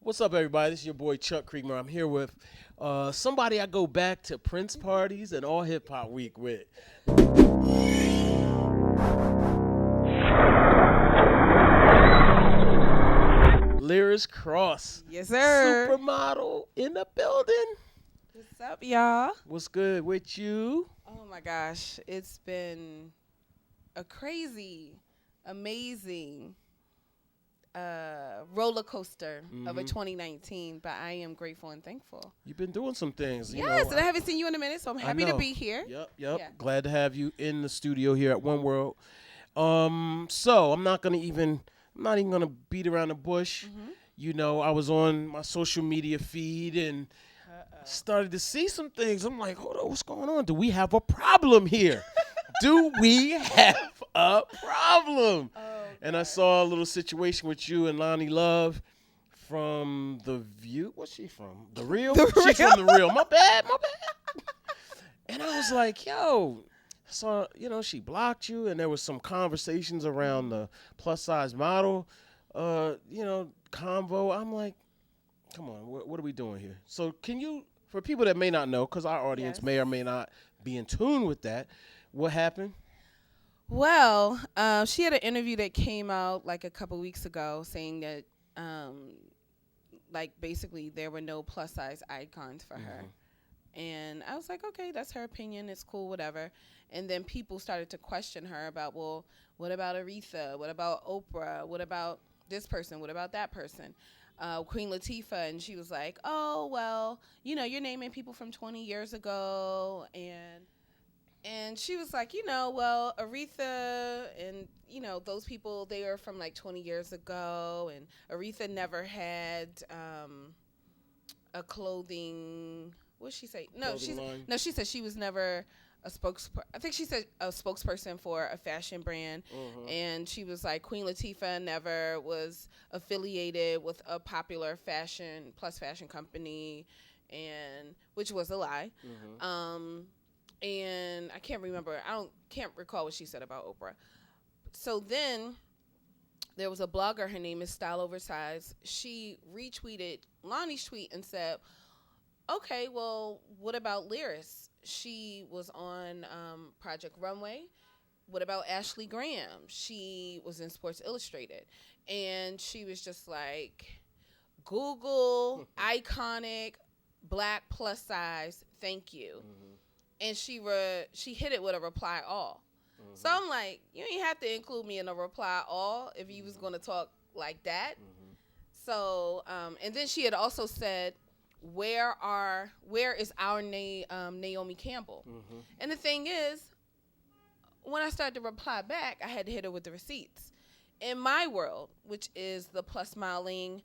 What's up, everybody? This is your boy Chuck Creekmur. I'm here with somebody I go back to Prince parties and All Hip Hop Week with. Liris Crosse. Yes, sir. Supermodel in the building. What's up, y'all? What's good with you? Oh, my gosh. It's been a crazy, amazing roller coaster of a 2019, but I am grateful and thankful. You've been doing some things. Yes, and I haven't seen you in a minute, so I'm happy to be here. Yep. Yeah. Glad to have you in the studio here at One World. So I'm not even gonna beat around the bush. Mm-hmm. You know, I was on my social media feed and started to see some things. I'm like, hold on, what's going on? Do we have a problem here? Do we have a problem? Oh, and I saw a little situation with you and Lonie Love from The View. What's she from? The Real? She's from The Real. My bad. And I was like, yo. So, she blocked you, and there was some conversations around the plus-size model, convo. I'm like, come on, what are we doing here? So can you, for people that may not know, because our audience may or may not be in tune with that, what happened? Well, she had an interview that came out like a couple weeks ago saying that, basically there were no plus-size icons for her. And I was like, okay, that's her opinion. It's cool, whatever. And then people started to question her about, well, what about Aretha? What about Oprah? What about this person? What about that person? Queen Latifah. And she was like, oh, well, you're naming people from 20 years ago. And she was like, well, Aretha and, those people, they are from like 20 years ago. And Aretha never had a clothing... What did she say? She said she was never a spokesperson. I think she said a spokesperson for a fashion brand. And she was like, Queen Latifah never was affiliated with a popular fashion company, and which was a lie. And I can't remember. Can't recall what she said about Oprah. So then there was a blogger. Her name is Style Oversize. She retweeted Lonie's tweet and said, okay, well, what about Liris? She was on Project Runway. What about Ashley Graham? She was in Sports Illustrated. And she was just like, Google, iconic, black plus size, thank you. And she hit it with a reply all. So I'm like, you ain't have to include me in a reply all if you was going to talk like that. So, and then she had also said, where is our Naomi Campbell? And the thing is, when I started to reply back, I had to hit her with the receipts. In my world, which is the plus modeling,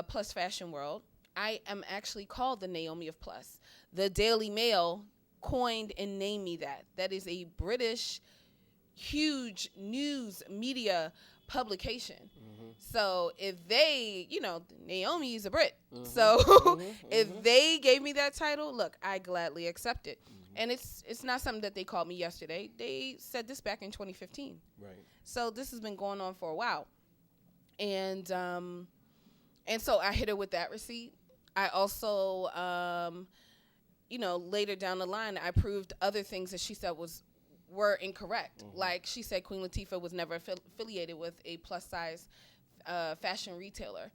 plus fashion world, I am actually called the Naomi of Plus. The Daily Mail coined and named me that. That is a British, huge news media publication. So if they, Naomi is a Brit. So if they gave me that title, look, I gladly accept it. And it's not something that they called me yesterday. They said this back in 2015. Right. So this has been going on for a while. And so I hit her with that receipt. I also, later down the line, I proved other things that she said were incorrect. Like she said Queen Latifah was never affiliated with a plus size fashion retailer.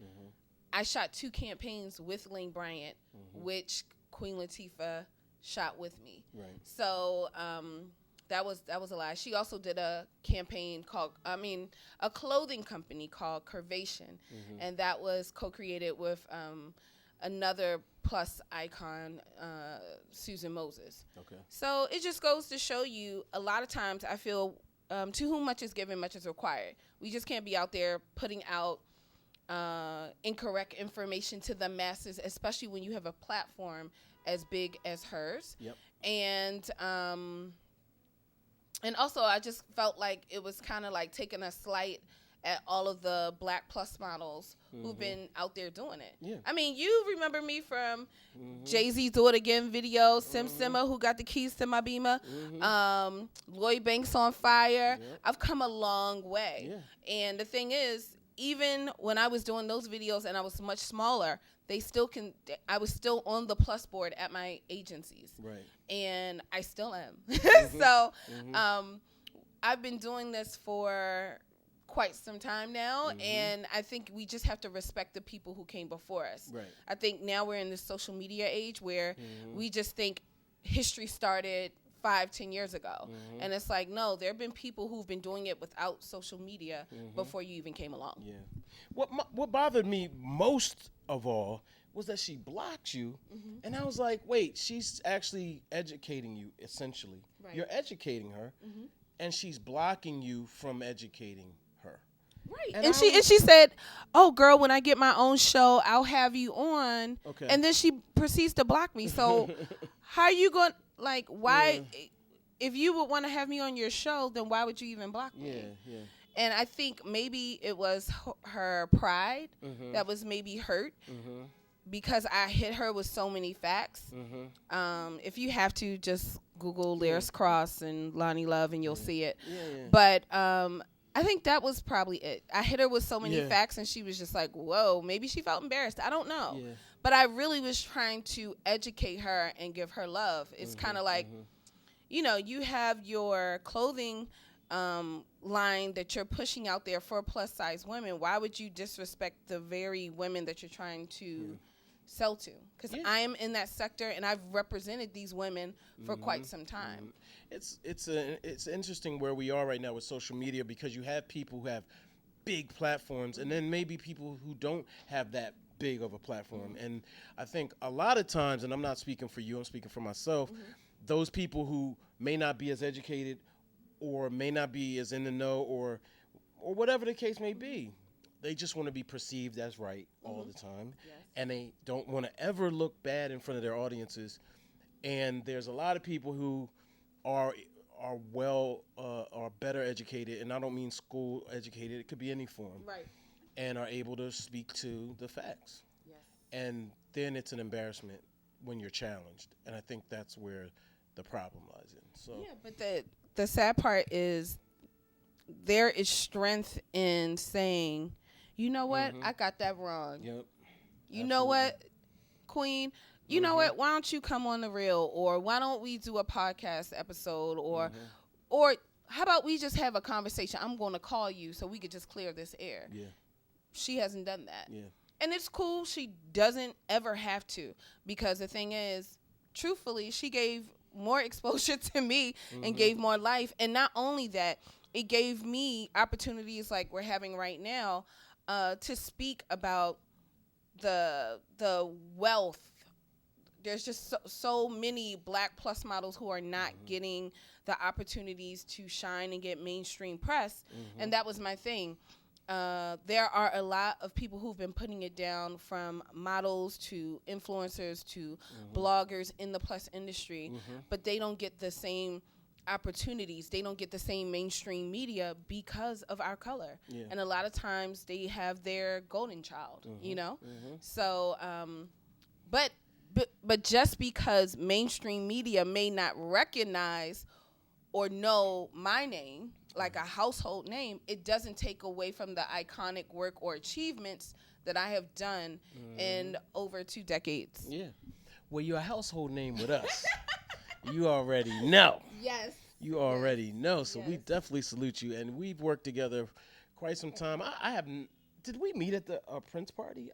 I shot 2 campaigns with Lane Bryant, which Queen Latifah shot with me. Right. So that was a lie. She also did a campaign a clothing company called Curvation, and that was co-created with another plus icon, Susan Moses. Okay. So it just goes to show you, a lot of times I feel, to whom much is given, much is required. We just can't be out there putting out incorrect information to the masses, especially when you have a platform as big as hers. Yep. And also I just felt like it was kind of like taking a slight at all of the black plus models who've been out there doing it. Yeah. I mean, you remember me from Jay-Z Do It Again video, Sim Simma, who got the keys to my Beamer, Lloyd Banks on Fire. Yep. I've come a long way. Yeah. And the thing is, even when I was doing those videos and I was much smaller, I was still on the plus board at my agencies. Right. And I still am. Mm-hmm. So Mm-hmm. I've been doing this for quite some time now, Mm-hmm. and I think we just have to respect the people who came before us. Right. I think now we're in this social media age where Mm-hmm. we just think history started 5-10 years ago. Mm-hmm. And it's like, no, there have been people who've been doing it without social media Mm-hmm. before you even came along. Yeah. What bothered me most of all was that she blocked you, Mm-hmm. and I was like, wait, she's actually educating you, essentially. Right. You're educating her, Mm-hmm. and she's blocking you from educating her. Right. And And I was- she said, "Oh, girl, when I get my own show, I'll have you on." Okay. And then she proceeds to block me. So how are you going, like, why, if you would want to have me on your show, then why would you even block me? Yeah, yeah. And I think maybe it was her pride Mm-hmm. that was maybe hurt Mm-hmm. because I hit her with so many facts. Mm-hmm. If you have to, just Google Liris Crosse and Lonie Love and you'll see it. Yeah, yeah. But I think that was probably it. I hit her with so many Yeah. facts and she was just like, whoa, maybe she felt embarrassed. I don't know. Yeah. But I really was trying to educate her and give her love. It's kind of like, you know, you have your clothing line that you're pushing out there for plus size women. Why would you disrespect the very women that you're trying to sell to? Because Yeah. I am in that sector and I've represented these women for quite some time. It's interesting where we are right now with social media, because you have people who have big platforms, and then maybe people who don't have that big of a platform. And I think a lot of times, and I'm not speaking for you, I'm speaking for myself, those people who may not be as educated or may not be as in the know, or whatever the case may be, they just want to be perceived as right all the time. Yes. And they don't want to ever look bad in front of their audiences. And there's a lot of people who are better educated, and I don't mean school educated, it could be any form, Right. and are able to speak to the facts. Yes. And then it's an embarrassment when you're challenged. And I think that's where the problem lies in. So Yeah, but the sad part is there is strength in saying, you know what, I got that wrong. Yep. You know what, Queen, you know what, why don't you come on the reel, or why don't we do a podcast episode, or how about we just have a conversation? I'm going to call you so we could just clear this air. Yeah. She hasn't done that. Yeah. And it's cool. She doesn't ever have to, because the thing is, truthfully, she gave more exposure to me and gave more life. And not only that, it gave me opportunities like we're having right now to speak about the wealth. There's just so many Black plus models who are not getting the opportunities to shine and get mainstream press. And that was my thing. There are a lot of people who've been putting it down, from models to influencers to bloggers in the plus industry, but they don't get the same opportunities. They don't get the same mainstream media because of our color. Yeah. And a lot of times they have their golden child, you know? So, but just because mainstream media may not recognize or know my name, like a household name, it doesn't take away from the iconic work or achievements that I have done in over 2 decades. Yeah. Well, you're a household name with us. You already know. Yes. You already know. So we Yes. definitely salute you. And we've worked together quite some time. I haven't. Did we meet at the Prince party?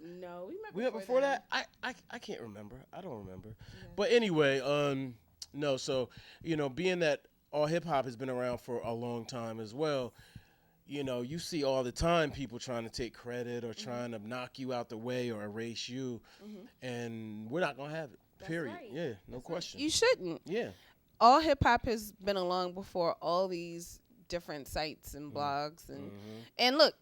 No, We met before that? I can't remember. I don't remember. But anyway, no. So, being that all hip hop has been around for a long time as well, you see all the time people trying to take credit or trying to knock you out the way or erase you, and we're not gonna have it. That's Period. right. Yeah, no question. You shouldn't. Yeah. All hip hop has been along before all these different sites and blogs and look,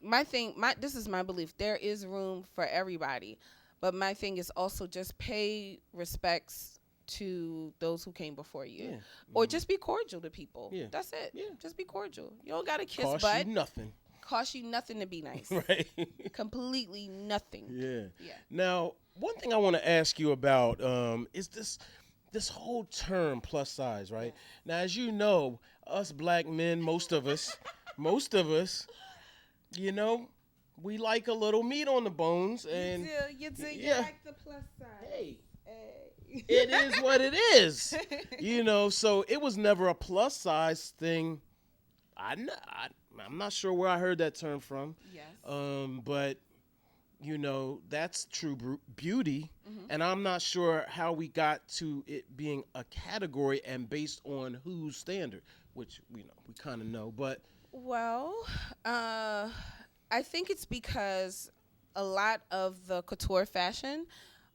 this is my belief. There is room for everybody, but my thing is also just pay respects to those who came before you, or just be cordial to people. Yeah. That's it. Yeah. Just be cordial. You don't gotta kiss Cost butt. you nothing. Cost you nothing to be nice. Right. Completely nothing. Yeah. Yeah. Now, one thing I want to ask you about is this whole term plus size, right? Now, as you know, us black men, most of us, we like a little meat on the bones, and you like the plus size. Hey. It is what it is, so it was never a plus size thing. I'm not sure where I heard that term from. Yes. But that's true beauty, and I'm not sure how we got to it being a category and based on whose standard, which we kind of know. But I think it's because a lot of the couture fashion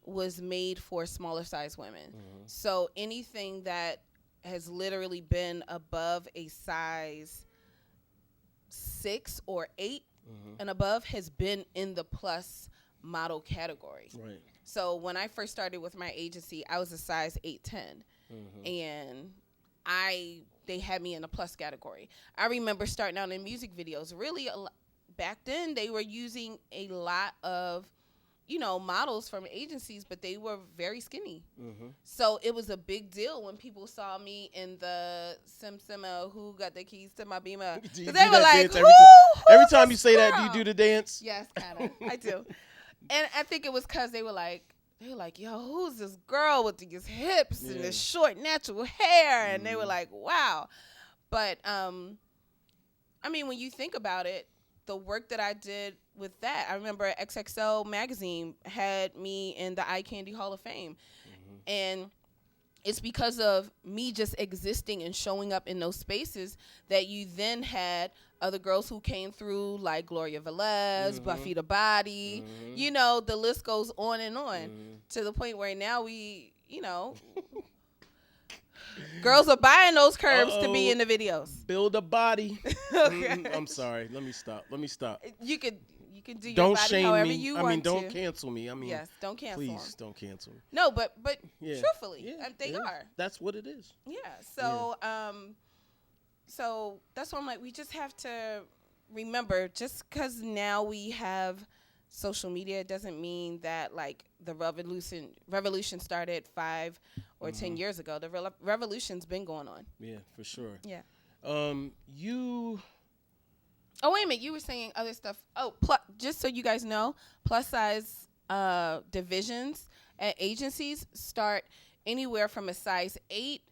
was made for smaller size women. So anything that has literally been above a size 6 or 8 and above has been in the plus model category. Right. So when I first started with my agency, I was a size 8'10", and they had me in the plus category. I remember starting out in music videos. Really, back then they were using a lot of models from agencies, but they were very skinny. So it was a big deal when people saw me in the Sim Who Got the Keys to My Beamer. Because they were like, every time you say that, do you do the dance? Yes, kind of. I do. And I think it was because they were like, yo, who's this girl with these hips and this short natural hair? And they were like, wow. But, when you think about it, the work that I did with that, I remember XXL magazine had me in the Eye Candy Hall of Fame. And it's because of me just existing and showing up in those spaces that you then had other girls who came through, like Gloria Velez, Buffy the Body. The list goes on and on to the point where now we, girls are buying those curves to be in the videos. Build a body. Okay. I'm sorry. Let me stop. You can do your don't body shame however me. you want don't to. cancel me. Yes, don't cancel please them. don't cancel me. No, but truthfully, they are. That's what it is. Yeah. So so that's why I'm like, we just have to remember, just because now we have social media doesn't mean that like the revolution started 5 or 10 years ago. The revolution's been going on. Yeah, for sure. Yeah. Oh, wait a minute. You were saying other stuff. Oh, just so you guys know, plus size divisions at agencies start anywhere from a size 8.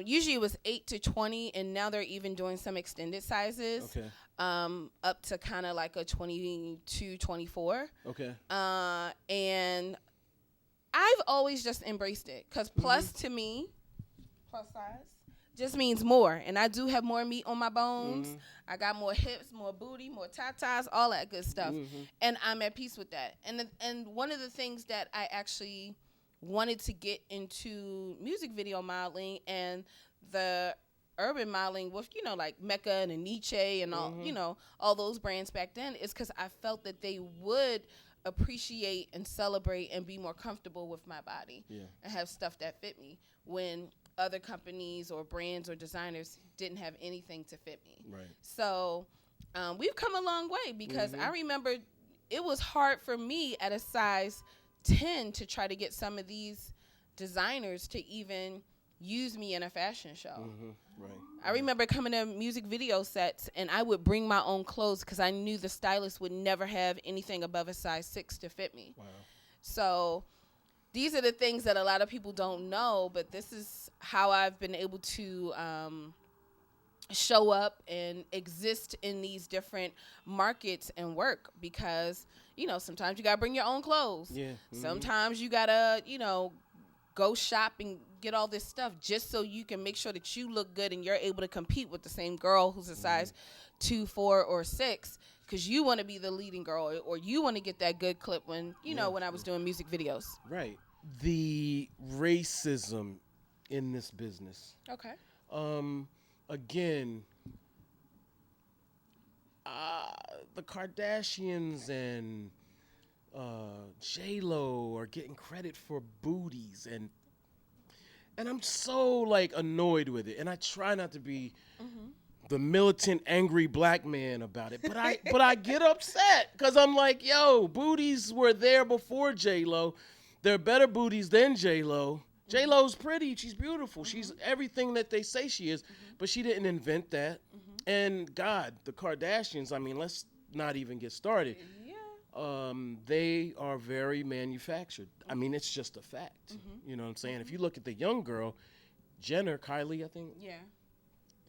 Usually it was 8 to 20, and now they're even doing some extended sizes. Okay. Up to kind of like a 22, 24. Okay. And I've always just embraced it because plus to me, plus size just means more. And I do have more meat on my bones. I got more hips, more booty, more tatas, all that good stuff. And I'm at peace with that. And one of the things that I actually wanted to get into music video modeling and the urban modeling with, like Mecca and Aniche and all, all those brands back then is because I felt that they would appreciate and celebrate and be more comfortable with my body and have stuff that fit me when other companies or brands or designers didn't have anything to fit me. Right. So we've come a long way because I remember it was hard for me at a size 10 to try to get some of these designers to even use me in a fashion show. Right. I remember coming to music video sets and I would bring my own clothes because I knew the stylist would never have anything above a size 6 to fit me. Wow. So these are the things that a lot of people don't know, but this is how I've been able to show up and exist in these different markets and work because, sometimes you got to bring your own clothes. Yeah. Sometimes you got to, go shop and get all this stuff just so you can make sure that you look good and you're able to compete with the same girl who's a size 2, 4, or 6 because you want to be the leading girl or you want to get that good clip when, when I was doing music videos. Right. The racism in this business. Okay. Again, the Kardashians and J-Lo are getting credit for booties and I'm so annoyed with it, and I try not to be the militant, angry black man about it, but I get upset because I'm like, yo, booties were there before J-Lo. They're better booties than J-Lo. J-Lo's pretty, she's beautiful, she's everything that they say she is, but she didn't invent that. And God, the Kardashians, let's not even get started. Yeah. They are very manufactured. I mean, it's just a fact. Mm-hmm. You know what I'm saying? If you look at the young girl, Kylie, I think. Yeah.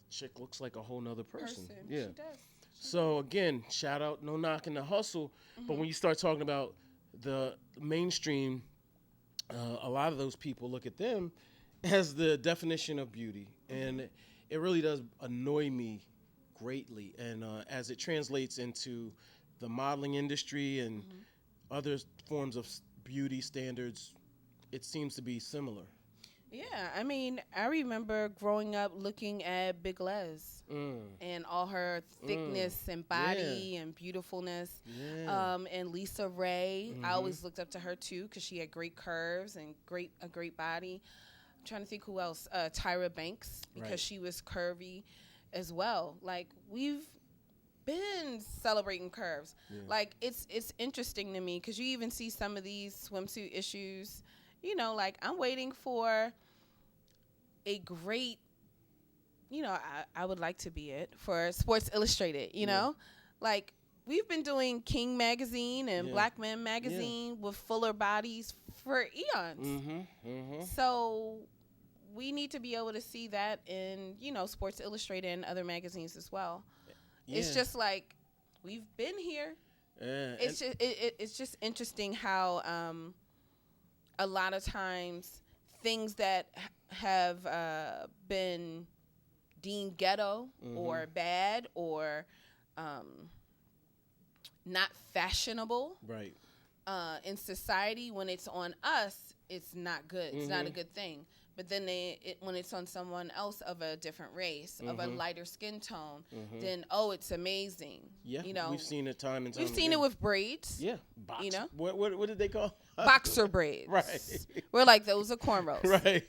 Chick looks like a whole nother person. Yeah. Yeah. She does. So again, shout out, no knocking the hustle. Mm-hmm. But when you start talking about the mainstream, a lot of those people look at them as the definition of beauty, and it really does annoy me greatly. And as it translates into the modeling industry and other forms of beauty standards, it seems to be similar. Yeah, I mean, I remember growing up looking at Big Les and all her thickness and body and beautifulness. Yeah. And Lisa Ray, I always looked up to her too because she had great curves and a great body. I'm trying to think who else. Tyra Banks, because she was curvy as well. Like, we've been celebrating curves. Yeah. Like, it's interesting to me because you even see some of these swimsuit issues. You know, like, I'm waiting for a great, you know, I would like to be it for Sports Illustrated, you know? Like, we've been doing King Magazine and Black Men Magazine with fuller bodies for eons. So we need to be able to see that in, you know, Sports Illustrated and other magazines as well. Yeah. It's just like, we've been here. It's just interesting how a lot of times things that have been deemed ghetto or bad or not fashionable in society, when it's on us, it's not good. It's not a good thing. But then when it's on someone else of a different race, of a lighter skin tone, then, it's amazing. Yeah, you know, we've seen it time and time We've seen it with braids. Yeah. You know? What did they call boxer braids. Right. We're like, those are cornrows. Right.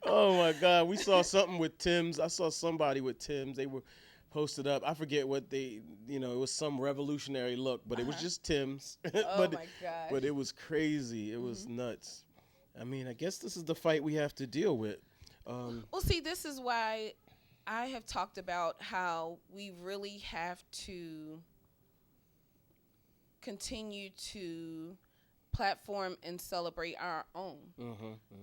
Oh, my God. We saw something with Tim's. I saw somebody with Tim's. They were posted up. I forget what it was some revolutionary look, but it was just Tim's. Oh, my gosh. But it was crazy. It was nuts. I mean, I guess this is the fight we have to deal with. Well, see, this is why I have talked about how we really have to continue to platform and celebrate our own.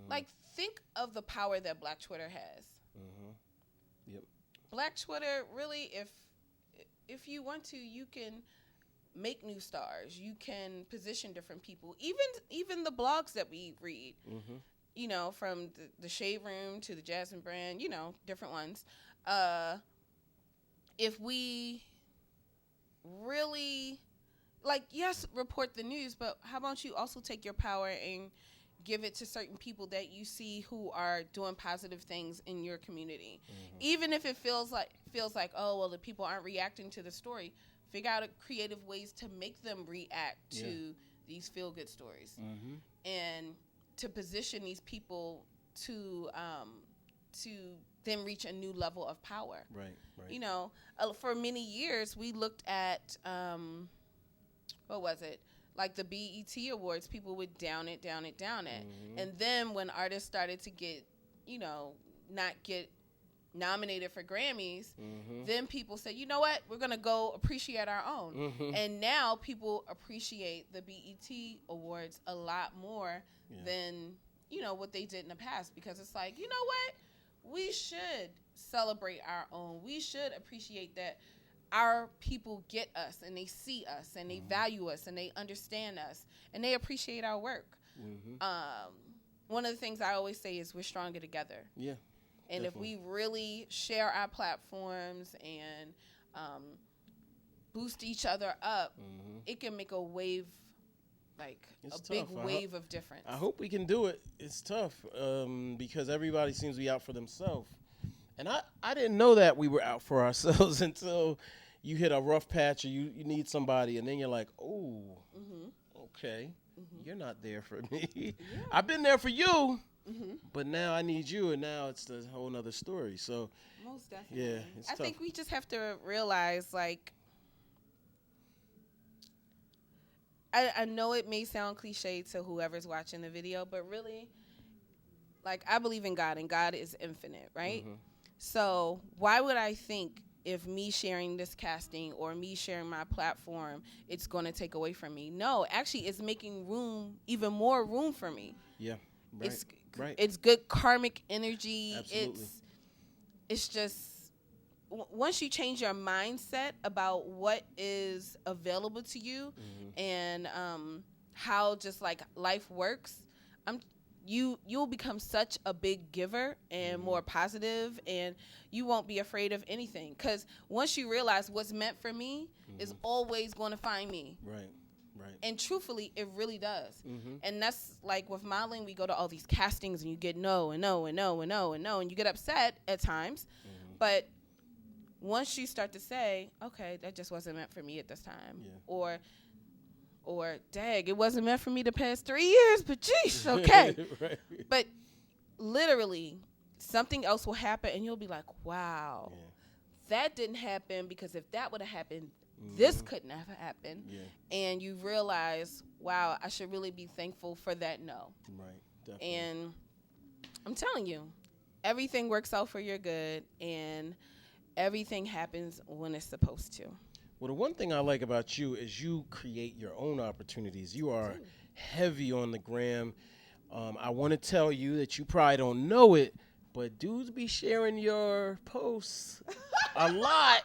Like, think of the power that Black Twitter has. Yep. Black Twitter, really, if you want to, you can make new stars. You can position different people. Even the blogs that we read, you know, from the Shade Room to the Jasmine Brand, you know, different ones. If we really, like, yes, report the news, but how about you also take your power and give it to certain people that you see who are doing positive things in your community. Even if it feels like, oh, well, the people aren't reacting to the story. Figure out creative ways to make them react to these feel-good stories, and to position these people to then reach a new level of power. Right. You know, for many years we looked at what was it? Like the BET Awards, people would down it. And then when artists started to get, you know, not get nominated for Grammys, then people said, you know what, we're going to go appreciate our own. And now people appreciate the BET Awards a lot more than, you know, what they did in the past, because it's like, you know what, we should celebrate our own. We should appreciate that our people get us and they see us and they value us and they understand us and they appreciate our work. One of the things I always say is we're stronger together. Yeah. And definitely. If we really share our platforms and boost each other up, it can make a wave, like it's a big wave of difference. I hope we can do it. It's tough because everybody seems to be out for themselves. And I didn't know that we were out for ourselves until you hit a rough patch or you need somebody, and then you're like, oh, okay, you're not there for me. Yeah. I've been there for you, but now I need you, and now it's a whole nother story. So, most definitely. Yeah, it's tough. I think we just have to realize, like, I know it may sound cliche to whoever's watching the video, but really, like, I believe in God, and God is infinite, right? So why would I think if me sharing this casting or me sharing my platform, it's going to take away from me. No, actually, it's making room, even more room for me. Yeah, right. It's good karmic energy. Absolutely. It's just once you change your mindset about what is available to you and how just like life works, you'll become such a big giver and more positive, and you won't be afraid of anything. Because once you realize what's meant for me is always going to find me. Right. And truthfully, it really does. And that's like with modeling, we go to all these castings and you get no and no and no and no and no, and you get upset at times. But once you start to say, okay, that just wasn't meant for me at this time, or dang, it wasn't meant for me the past 3 years, but geez, okay. Right. But literally, something else will happen, and you'll be like, wow, that didn't happen, because if that would have happened, this couldn't have happened. And you realize, wow, I should really be thankful for that no. Right, definitely. And I'm telling you, everything works out for your good, and everything happens when it's supposed to. Well, the one thing I like about you is you create your own opportunities. You are heavy on the gram. I want to tell you that you probably don't know it, but dudes be sharing your posts a lot.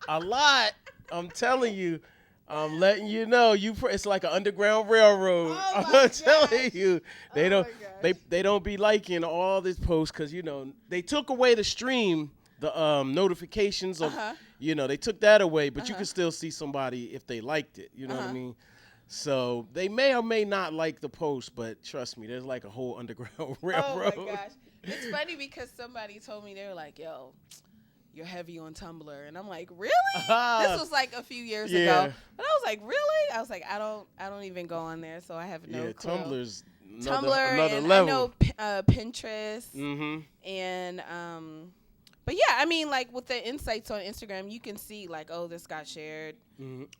I'm telling you. I'm letting you know. It's like an underground railroad. I'm telling you. They don't be liking all this posts because, they took away the stream, the notifications of, they took that away, but you can still see somebody if they liked it. You know what I mean? So they may or may not like the post, but trust me, there's like a whole underground railroad. Oh my gosh. It's funny because somebody told me, they were like, yo, you're heavy on Tumblr. And I'm like, really? This was like a few years ago. But I was like, really? I was like, I don't even go on there, so I have no clue. Tumblr's another and level. I know Pinterest. And but yeah, I mean, like with the insights on Instagram, you can see like, oh, this got shared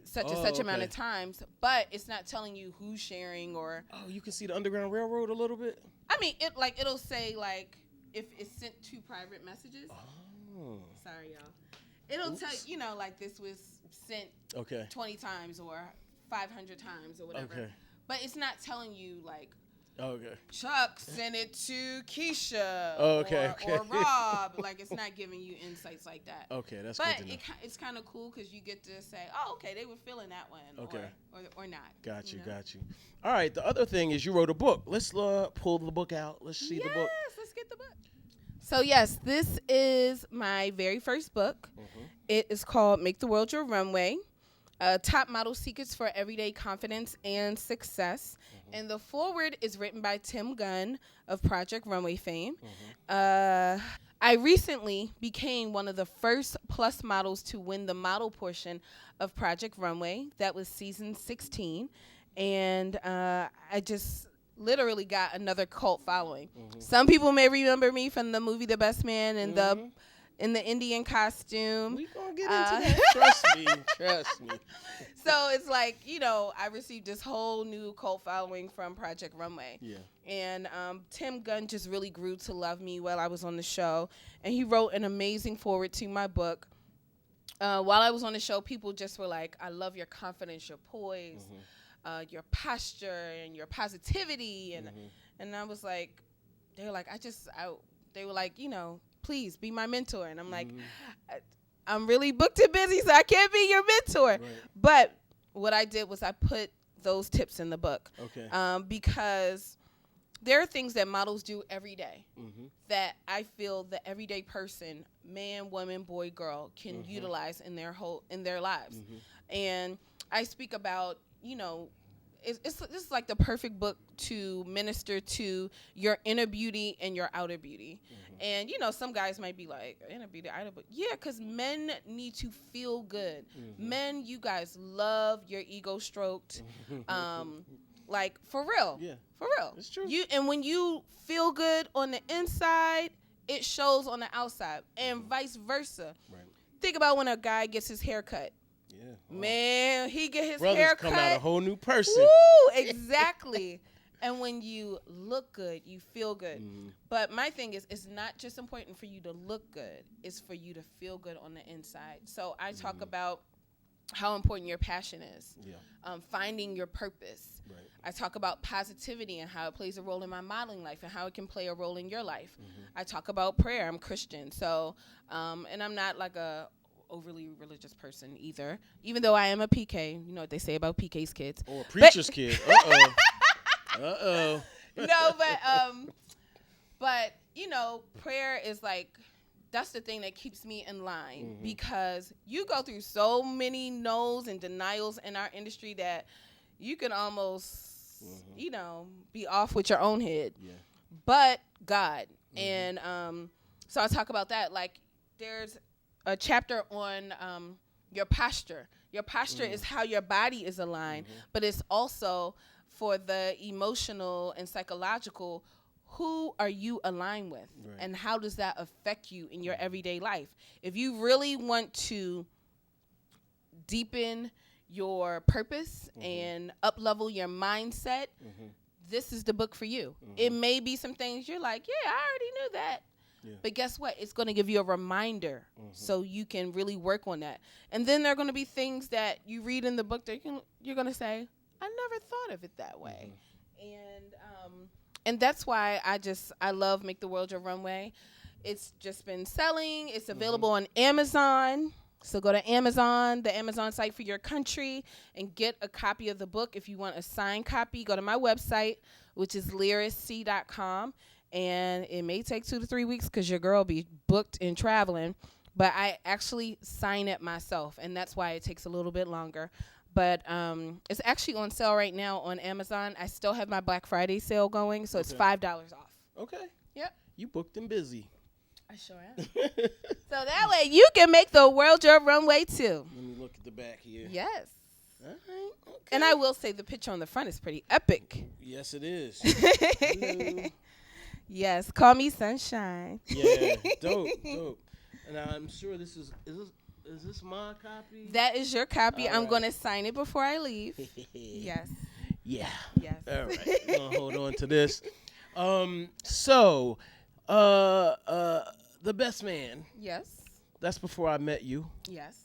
such and such amount of times, but it's not telling you who's sharing or. Oh, you can see the Underground Railroad a little bit. I mean, it'll say like if it's sent to private messages. Oh. Sorry, y'all. It'll tell like this was sent 20 times or 500 times or whatever. Okay. But it's not telling you like. Okay. Chuck sent it to Keisha. Or Rob. Like, it's not giving you insights like that. Okay, that's good to know. But it's kind of cool because you get to say, oh, okay, they were feeling that one. Okay. Or not. Got you. All right, the other thing is you wrote a book. Let's pull the book out. Let's see the book. Yes, let's get the book. So, yes, this is my very first book. It is called Make the World Your Runway. Top Model Secrets for Everyday Confidence and Success. And the foreword is written by Tim Gunn of Project Runway fame. I recently became one of the first Plus models to win the model portion of Project Runway. That was season 16. And I just literally got another cult following. Some people may remember me from the movie The Best Man and in the Indian costume. We gonna get into that. Trust me. So it's like, I received this whole new cult following from Project Runway. Yeah. And Tim Gunn just really grew to love me while I was on the show. And he wrote an amazing foreword to my book. While I was on the show, people just were like, I love your confidence, your poise, your posture, and your positivity. And I was like, they were like, please be my mentor. And I'm like, I'm really booked and busy, so I can't be your mentor. Right. But what I did was I put those tips in the book. Okay. Because there are things that models do every day that I feel the everyday person, man, woman, boy, girl, can utilize in their lives. And I speak about, this is like the perfect book to minister to your inner beauty and your outer beauty. And, some guys might be like, inner beauty, outer beauty. Yeah, because men need to feel good. Men, you guys love your ego stroked. Like, for real. Yeah. For real. It's true. And when you feel good on the inside, it shows on the outside. And vice versa. Right. Think about when a guy gets his hair cut. Yeah. Man, he get his hair cut. Come out a whole new person. Woo, exactly. And when you look good, you feel good. But my thing is, it's not just important for you to look good. It's for you to feel good on the inside. So I talk about how important your passion is, finding your purpose. Right. I talk about positivity and how it plays a role in my modeling life and how it can play a role in your life. I talk about prayer. I'm Christian. So, and I'm not like a overly religious person either, even though I am a PK. You know what they say about PK's kids. Oh, a preacher's kid. Uh-oh. Uh-oh. No, but you know, prayer is like, that's the thing that keeps me in line, because you go through so many no's and denials in our industry that you can almost, you know, be off with your own head. Yeah. But God. And so I talk about that. Like, there's a chapter on your posture. Your posture is how your body is aligned, but it's also for the emotional and psychological. Who are you aligned with, and how does that affect you in your everyday life? If you really want to deepen your purpose and up-level your mindset, this is the book for you. It may be some things you're like, yeah, I already knew that. Yeah. But guess what? It's going to give you a reminder so you can really work on that. And then there are going to be things that you read in the book that you're going to say, I never thought of it that way. And that's why I love Make the World Your Runway. It's just been selling. It's available on Amazon. So go to Amazon, the Amazon site for your country, and get a copy of the book. If you want a signed copy, go to my website, which is lirisc.com. And it may take 2 to 3 weeks because your girl be booked and traveling. But I actually sign it myself, and that's why it takes a little bit longer. But it's actually on sale right now on Amazon. I still have my Black Friday sale going, so it's $5 off. Okay. Yep. You booked and busy. I sure am. So that way you can make the world your runway too. Let me look at the back here. Yes. All right. Okay. And I will say the picture on the front is pretty epic. Yes, it is. Yes. Call me Sunshine. Yeah. Dope. And I'm sure this is this my copy? That is your copy. All I'm right. going to sign it before I leave. Yes. Yeah. Yes. All right. I'm going to hold on to this. So, The Best Man. Yes. That's before I met you. Yes.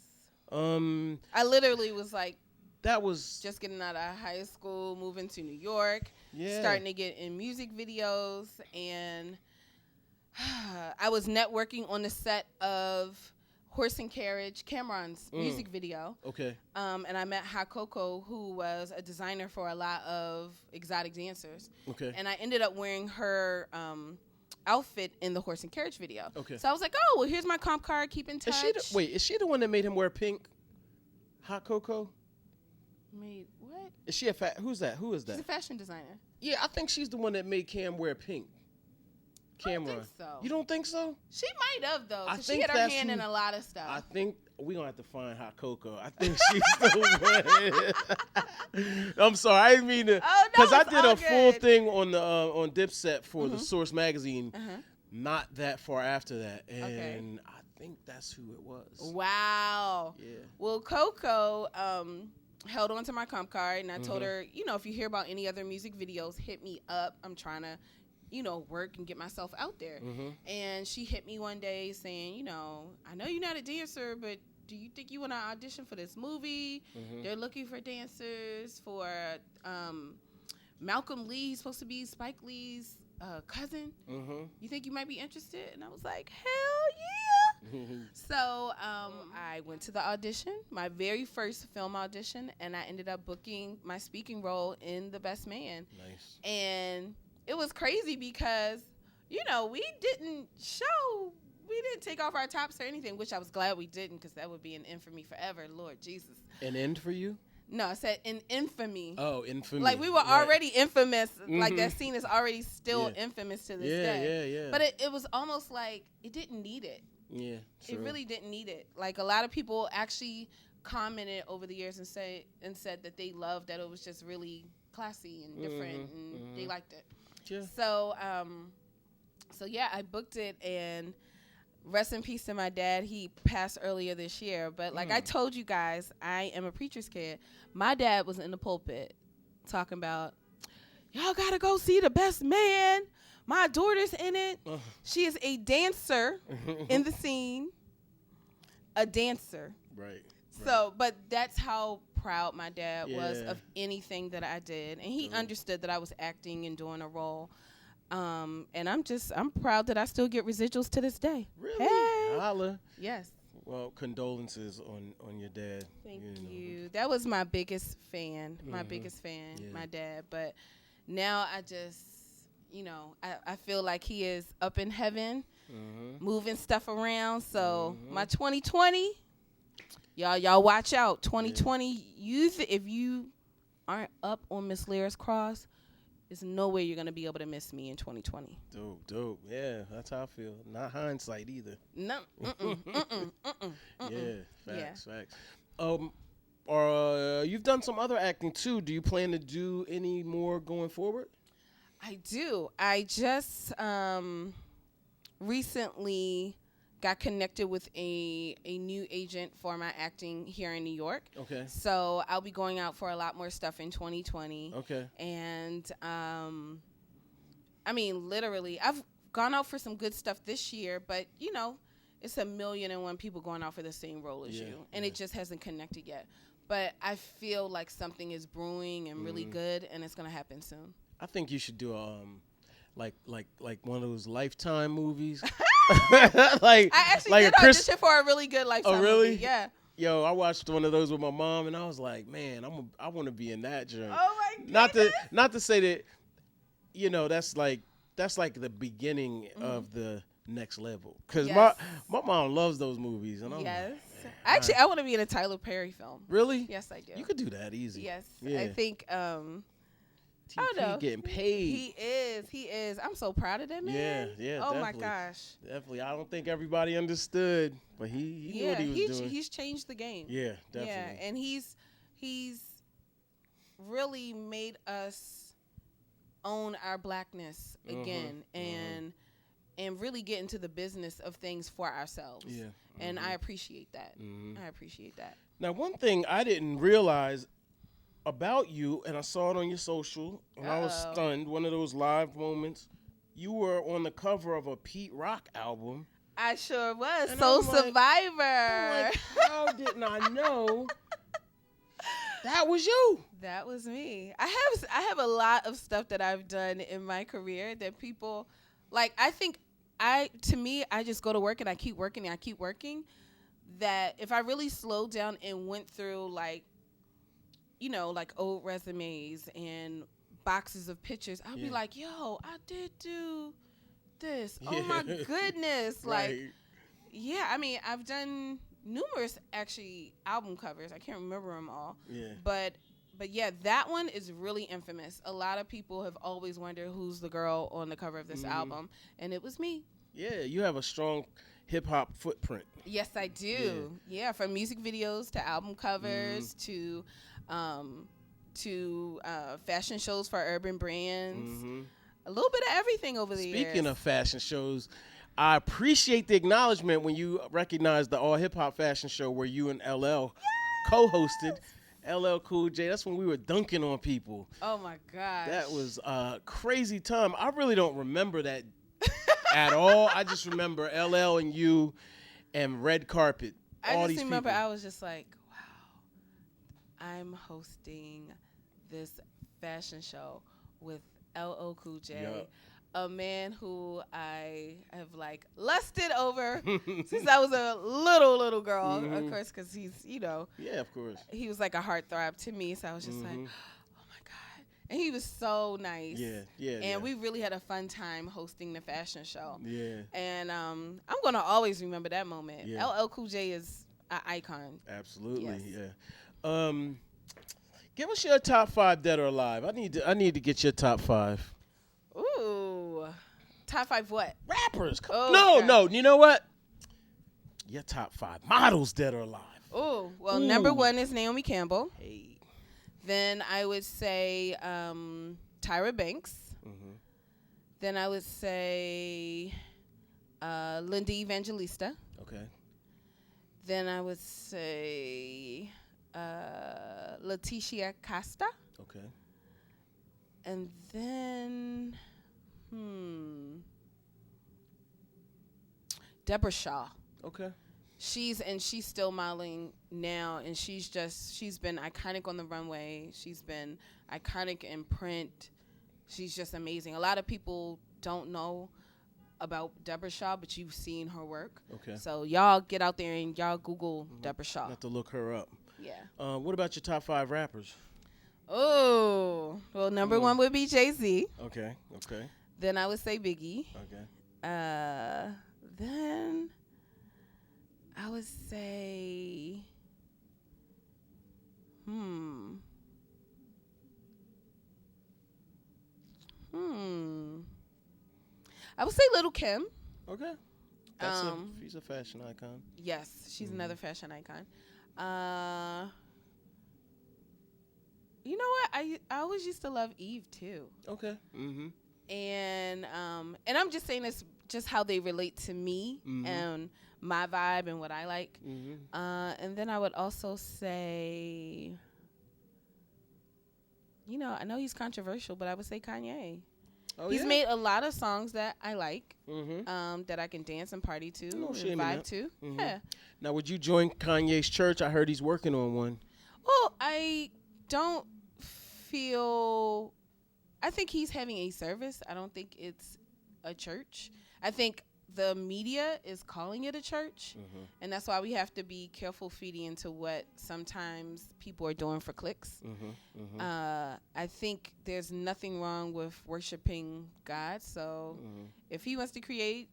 I literally was like, that was just getting out of high school, moving to New York, starting to get in music videos, and I was networking on the set of Horse and Carriage, Cameron's music video. Okay. And I met Hakoko, who was a designer for a lot of exotic dancers. Okay. And I ended up wearing her outfit in the Horse and Carriage video. Okay. So I was like, oh, well, here's my comp card. Keep in touch. Is she the one that made him wear pink? Hot Cocoa? Made what? Is she who's that? Who is that? She's a fashion designer. Yeah, I think she's the one that made Cam wear pink. Cameron. I don't think so. You don't think so? She might have, though, I because she think had her that's hand in who- a lot of stuff. I think we're going to have to find Hot Cocoa. I think she's the one. I'm sorry. I didn't mean to. Oh, no, Because I it's did all a full good. thing on Dipset for the Source magazine not that far after that. And I think that's who it was. Wow. Yeah. Well, Coco held on to my comp card, and I told her, if you hear about any other music videos, hit me up. I'm trying to, work and get myself out there. And she hit me one day saying, I know you're not a dancer, but do you think you want to audition for this movie? They're looking for dancers for Malcolm Lee. He's supposed to be Spike Lee's cousin. You think you might be interested? And I was like, hell yeah. So I went to the audition, my very first film audition, and I ended up booking my speaking role in The Best Man. Nice. And it was crazy because, we didn't take off our tops or anything, which I was glad we didn't, because that would be an infamy forever, Lord Jesus. An end for you? No, I said in infamy. Oh, infamy. Like, we were already infamous. Like, that scene is already still infamous to this day. Yeah. But it was almost like it didn't need it. Yeah, true. It really didn't need it. Like, a lot of people actually commented over the years and said that they loved that it was just really classy and different, and they liked it. Yeah. So, yeah, I booked it, and rest in peace to my dad. He passed earlier this year. But like I told you guys, I am a preacher's kid. My dad was in the pulpit talking about, y'all gotta go see The Best Man. My daughter's in it. She is a dancer in the scene. A dancer. Right. So, but that's how proud my dad was of anything that I did. And he understood that I was acting and doing a role. And I'm proud that I still get residuals to this day. Really? Hey. Holla. Yes. Well, condolences on your dad. Thank you. That was my biggest fan. My biggest fan, my dad. But now I just, I feel like he is up in heaven, moving stuff around. So my 2020, y'all watch out. 2020, if you aren't up on Miss Liris Crosse, there's no way you're going to be able to miss me in 2020. Dope. Yeah, that's how I feel. Not hindsight either. No. Yeah, facts. You've done some other acting too. Do you plan to do any more going forward? I do. I just recently got connected with a new agent for my acting here in New York. Okay. So I'll be going out for a lot more stuff in 2020. Okay. And literally, I've gone out for some good stuff this year, but it's 1,000,001 people going out for the same role as you, and it just hasn't connected yet. But I feel like something is brewing and really good, and it's gonna happen soon. I think you should do like one of those Lifetime movies. I actually did audition for a really good Lifetime movie. Yeah. Yo, I watched one of those with my mom, and I was like, man, I want to be in that joint. Oh my goodness. Not to say that, that's like the beginning of the next level. Because my mom loves those movies, and I'm like, actually, I want to be in a Tyler Perry film. Really? Yes, I do. You could do that easy. Yes, yeah. I think. TP getting paid. He is. I'm so proud of that man. Yeah. Oh definitely. my gosh. Definitely. I don't think everybody understood, but he knew what he was doing. He's changed the game. Yeah, definitely. Yeah, and he's really made us own our blackness again and really get into the business of things for ourselves. Yeah. And I appreciate that. I appreciate that. Now, one thing I didn't realize about you, and I saw it on your social, and I was stunned. One of those live moments, you were on the cover of a Pete Rock album. I sure was. And Soul I'm Survivor. Like, how didn't I know that was you? That was me. I have a lot of stuff that I've done in my career that people like. I think I just go to work and I keep working and I keep working. That if I really slowed down and went through like old resumes and boxes of pictures, I'll be like, yo, I did do this. Oh my goodness. Right. Like, I've done numerous actually album covers. I can't remember them all. Yeah. But yeah, that one is really infamous. A lot of people have always wondered who's the girl on the cover of this album, and it was me. Yeah, you have a strong hip hop footprint. Yes, I do. Yeah, from music videos to album covers to fashion shows for urban brands. A little bit of everything over the years. Speaking of fashion shows, I appreciate the acknowledgement when you recognize the All Hip Hop Fashion Show where you and LL co-hosted. LL Cool J. That's when we were dunking on people. Oh my gosh. That was a crazy time. I really don't remember that at all. I just remember LL and you and red carpet. I just remember I was just like, wow, I'm hosting this fashion show with LL Cool J, a man who I have like lusted over since I was a little girl, of course, because he's, yeah, of course, he was like a heartthrob to me. So I was just like, oh my God. And he was so nice. And we really had a fun time hosting the fashion show. Yeah. And I'm going to always remember that moment. LL Cool J is an icon. Absolutely, yeah. Give us your top 5 dead or alive. I need to get your top 5. Ooh. Top 5 what? Rappers. No. You know what? Your top 5 models dead or alive. Ooh. Well, number 1 is Naomi Campbell. Hey. Then I would say Tyra Banks. Then I would say Linda Evangelista. Okay. Then I would say Leticia Costa. Okay. And then, Deborah Shaw. Okay. She's still modeling now, and she's been iconic on the runway. She's been iconic in print. She's just amazing. A lot of people don't know about Deborah Shaw, but you've seen her work. Okay. So y'all get out there and y'all Google Deborah Shaw. Have to look her up. Yeah. What about your top 5 rappers? Oh, well, number one would be Jay-Z. Okay. Then I would say Biggie. Okay. Then I would say, I would say Little Kim. Okay. She's a fashion icon. Yes, she's another fashion icon. You know what? I always used to love Eve too. Okay. And I'm just saying this just how they relate to me and my vibe and what I like. And then I would also say, I know he's controversial, but I would say Kanye. He's made a lot of songs that I like, that I can dance and party to and vibe to. Yeah. Now, would you join Kanye's church? I heard he's working on one. Well, I don't feel. I think he's having a service. I don't think it's a church. I think the media is calling it a church, and that's why we have to be careful feeding into what sometimes people are doing for clicks. I think there's nothing wrong with worshiping God. So if he wants to create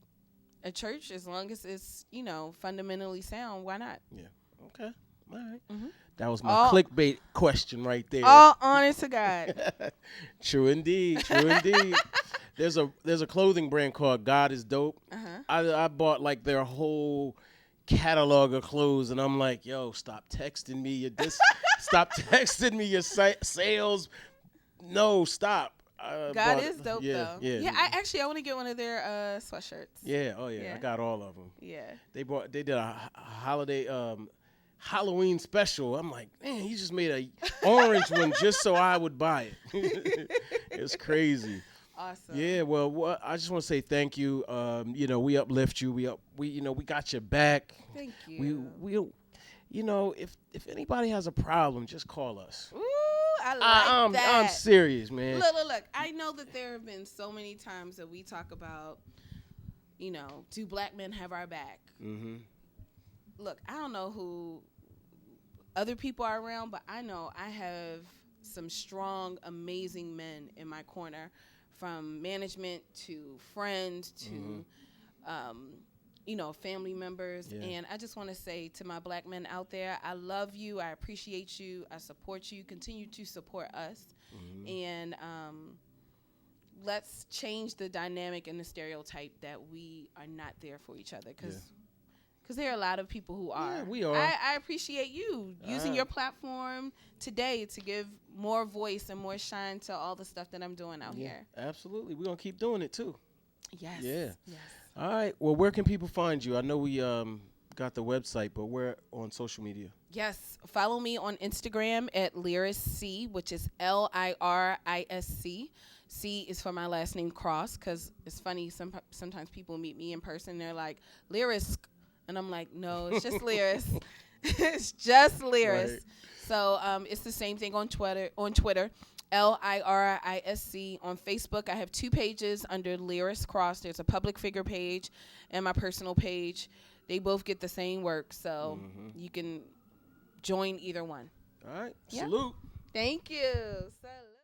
a church, as long as it's, fundamentally sound, why not? Yeah. Okay. All right. That was my clickbait question right there. All honor to God. True indeed. There's a clothing brand called God is Dope. I bought like their whole catalog of clothes, and I'm like, yo, stop texting me stop texting me your sales. No, stop. God is dope though. Yeah. I want to get one of their sweatshirts. Yeah. Oh yeah. I got all of them. Yeah. They did a holiday Halloween special. I'm like, man, he just made a orange one just so I would buy it. It's crazy. Awesome. Yeah, well, I just want to say thank you. We uplift you. We got your back. Thank you. We if anybody has a problem, just call us. Ooh, I like that. I'm serious, man. Look. I know that there have been so many times that we talk about, do black men have our back? Look, I don't know who other people are around, but I know I have some strong, amazing men in my corner, from management to friends to, family members. Yeah. And I just want to say to my black men out there, I love you. I appreciate you. I support you. Continue to support us. And let's change the dynamic and the stereotype that we are not there for each other. Because there are a lot of people who are. Yeah, we are. I appreciate you using your platform today to give more voice and more shine to all the stuff that I'm doing out here. Absolutely. We're going to keep doing it, too. Yes. Yeah. Yes. All right. Well, where can people find you? I know we got the website, but where on social media? Yes. Follow me on Instagram at Liris C, which is LIRISC. C is for my last name, Crosse, because it's funny. Sometimes people meet me in person. They're like, Liris. And I'm like, no, it's just Liris. It's just Liris. Right. So it's the same thing on Twitter, LIRISC. On Facebook, I have 2 pages under Liris Crosse. There's a public figure page and my personal page. They both get the same work, so you can join either one. All right. Salute. Thank you. Salute.